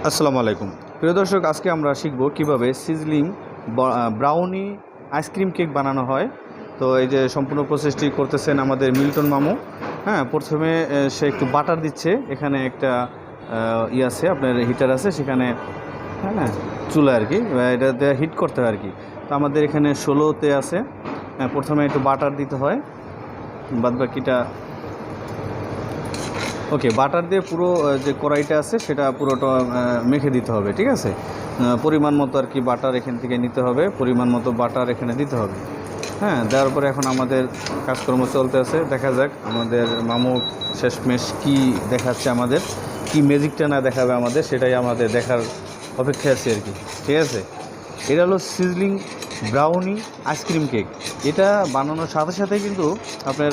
আসসালামু আলাইকুম প্রিয় দর্শক, আজকে আমরা শিখব কিভাবে সিজলিং ব্রাউনি আইসক্রিম কেক বানানো হয়। তো এই যে সম্পূর্ণ প্রসেসটি করতেছেন আমাদের মিল্টন মামু। হ্যাঁ, প্রথমে সে একটু বাটার দিচ্ছে। এখানে একটা আছে, আপনার হিটার আছে সেখানে, হ্যাঁ চুলা আর কি, এটাতে হিট করতে হয় আর কি। তো আমাদের এখানে 16তে আছে। প্রথমে একটু বাটার দিতে হয়, বাদবাকিটা ওকে। বাটার দিয়ে পুরো যে কড়াইটা আছে সেটা পুরোটা মেখে দিতে হবে, ঠিক আছে। পরিমাণ মতো আর কি বাটার এখান থেকে নিতে হবে, পরিমাণ মতো বাটার এখানে দিতে হবে। হ্যাঁ, দেওয়ার পরে এখন আমাদের কাজকর্ম চলতে আছে। দেখা যাক আমাদের মামু শেষমেশ কী দেখাচ্ছে, আমাদের কি ম্যাজিকটা না দেখাবে আমাদের, সেটাই আমাদের দেখার অপেক্ষায় আছে আর কি, ঠিক আছে। এটা হলো সিজলিং ব্রাউনি আইসক্রিম কেক। এটা বানানোর সাথে সাথে কিন্তু আপনার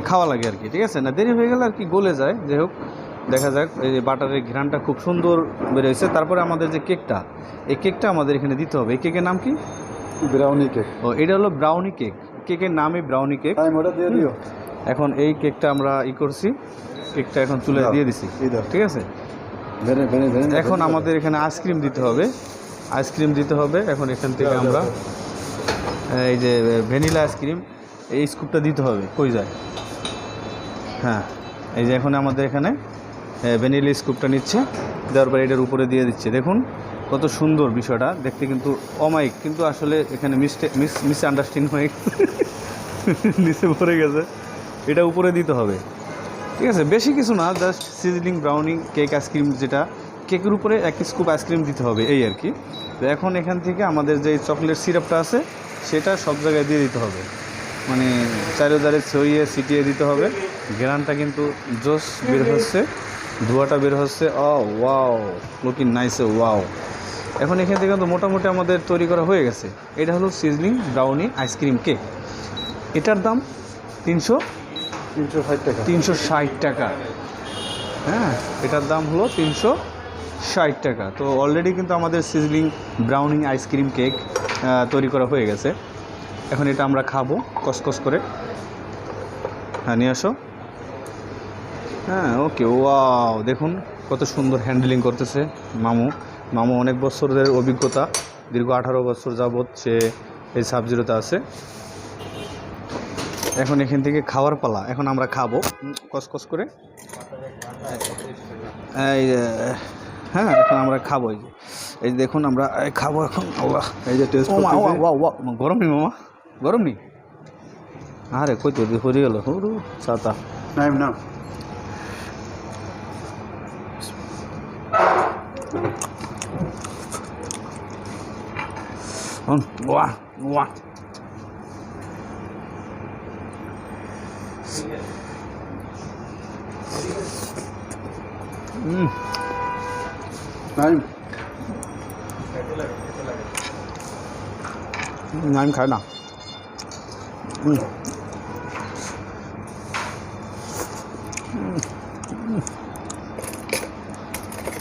খাওয়া লাগে আর কি, ঠিক আছে। না দেরি হয়ে গেলে আর কি গলে যায়। যাই হোক, দেখা যাক। এই যে বাটারের ঘ্রাণটা খুব সুন্দর বেরোয়েছে। তারপরে আমাদের যে কেকটা, এই কেকটা আমাদের এখানে দিতে হবে। এই কেকের নাম কি? Brownie cake. ও, এটা হলো ব্রাউনি কেক। কেকের নামই ব্রাউনি কেক। ওটা দিয়ে দিও। এখন এই কেকটা আমরা করছি, কেকটা এখন চুলে দিয়ে দিছি, ঠিক আছে। এখন আমাদের এখানে আইসক্রিম দিতে হবে, আইসক্রিম দিতে হবে। এখন এখান থেকে আমরা এই যে ভ্যানিলা আইসক্রিম, এই স্কুপটা দিতে হবে। কই যায়? হ্যাঁ, এই যে এখন আমাদের এখানে ভ্যানিলা স্কুপটা নিচ্ছে, দেওয়ার পরে এটার উপরে দিয়ে দিচ্ছে। দেখুন কত সুন্দর বিষয়টা দেখতে, কিন্তু অমায়িক, কিন্তু আসলে এখানে মিস আন্ডারস্ট্যান্ডিং হয়ে নিচে পড়ে গেছে। এটা উপরে দিতে হবে, ঠিক আছে। বেশি কিছু না, just sizzling brownie cake ice cream, যেটা কেকের উপরে এক স্কুপ আইসক্রিম দিতে হবে, এই আর কি। তো এখন এখান থেকে আমাদের যে চকলেট সিরাপটা আছে সেটা সব জায়গায় দিয়ে দিতে হবে, মানে চারিধারে ছড়িয়ে ছিটিয়ে দিতে হবে। ঘ্রাণটা কিন্তু জোস বের হচ্ছে, ধোঁয়াটা বের হচ্ছে। Wow, looking nice, wow. এখন এখান থেকে কিন্তু মোটামুটি আমাদের তৈরি করা হয়ে গেছে। এটা হলো সিজলিং ব্রাউনি আইসক্রিম কেক। এটার দাম 360 টাকা। হ্যাঁ, এটার দাম হলো 360 টাকা। তো অলরেডি কিন্তু আমাদের সিজলিং ব্রাউনি আইসক্রিম কেক তৈরি করা হয়ে গেছে। এখন এটা আমরা খাবো কসকস করে। হ্যাঁ, নিয়ে আসো। হ্যাঁ, ওকে। ওয়াও, দেখুন কত সুন্দর হ্যান্ডেলিং করতেছে মামু অনেক বছরের অভিজ্ঞতা, দীর্ঘ 18 বছর যাবৎ সে এই সাবজিরোতে আছে। এখন এখান থেকে খাওয়ার পালা। এখন আমরা খাবো কসকস করে। এই হ্যাঁ, এখন আমরা খাবো। এই যে দেখুন আমরা খাবো এখন। এই যে টেস্ট গরম নি মামা, গরম নি? আরে কই তো হয়ে গেল সাতা নাইম না। ওয়াহ ওয়াহ, নাইম খায় না।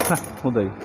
হ্যাঁ,